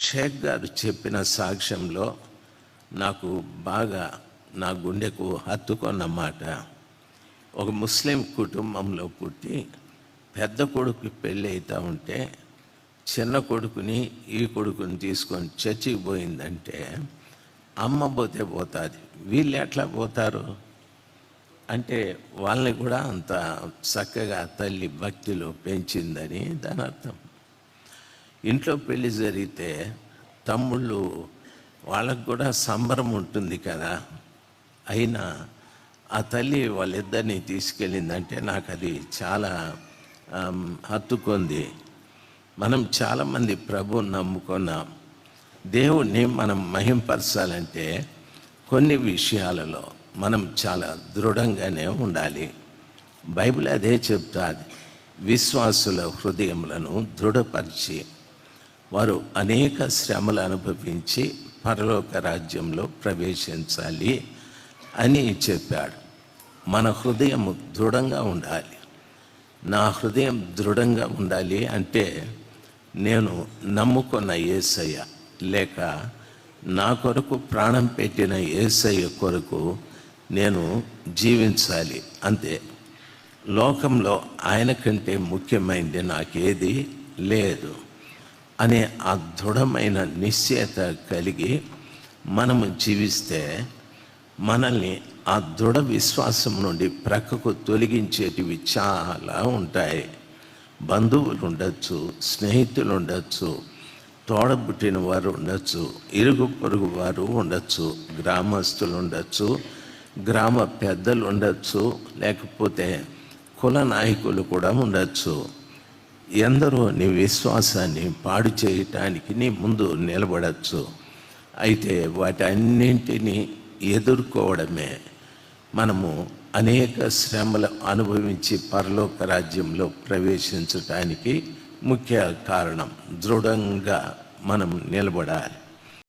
షేక్ గారు చెప్పిన సాక్ష్యంలో నాకు బాగా నా గుండెకు హత్తుకున్న మాట, ఒక ముస్లిం కుటుంబంలో పుట్టి పెద్ద కొడుకు పెళ్ళి అవుతూ ఉంటే చిన్న కొడుకుని ఈ కొడుకుని తీసుకొని చర్చికి పోయిందంటే అమ్మ పోతే పోతుంది, వీళ్ళు ఎట్లా పోతారు అంటే వాళ్ళని కూడా అంత చక్కగా తల్లి భక్తిలో పెంచిందని దాని అర్థం. ఇంట్లో పెళ్ళి జరిగితే తమ్ముళ్ళు వాళ్ళకు కూడా సంబరం ఉంటుంది కదా, అయినా ఆ తల్లి వాళ్ళిద్దరిని తీసుకెళ్ళిందంటే నాకు అది చాలా హత్తుకుంది. మనం చాలామంది ప్రభువుని నమ్ముకున్నాం. దేవుణ్ణి మనం మహింపరచాలంటే కొన్ని విషయాలలో మనం చాలా దృఢంగానే ఉండాలి. బైబిల్ అదే చెప్తాది, విశ్వాసుల హృదయములను దృఢపరిచి వారు అనేక శ్రమలు అనుభవించి పరలోక రాజ్యంలో ప్రవేశించాలి అని చెప్పాడు. మన హృదయం దృఢంగా ఉండాలి. నా హృదయం దృఢంగా ఉండాలి అంటే నేను నమ్ముకున్న యేసయ్య లేక నా కొరకు ప్రాణం పెట్టిన యేసయ్య కొరకు నేను జీవించాలి అంతే. లోకంలో ఆయన కంటే ముఖ్యమైనది నాకేది లేదు అనే ఆ దృఢమైన నిశ్చయత కలిగి మనము జీవిస్తే మనల్ని ఆ దృఢ విశ్వాసం నుండి ప్రక్కకు తొలగించేటివి చాలా ఉంటాయి. బంధువులు ఉండొచ్చు, స్నేహితులు ఉండొచ్చు, తోడబుట్టిన వారు ఉండొచ్చు, ఇరుగు పొరుగు వారు ఉండొచ్చు, గ్రామస్తులు ఉండొచ్చు, గ్రామ పెద్దలు ఉండొచ్చు, లేకపోతే కుల నాయకులు కూడా ఉండొచ్చు. ఎందరో నీ విశ్వాసాన్ని పాడు చేయటానికి నీ ముందు నిలబడచ్చు. అయితే వాటన్నింటినీ ఎదుర్కోవడమే మనము అనేక శ్రమలు అనుభవించి పరలోక రాజ్యంలో ప్రవేశించటానికి ముఖ్య కారణం. దృఢంగా మనం నిలబడాలి.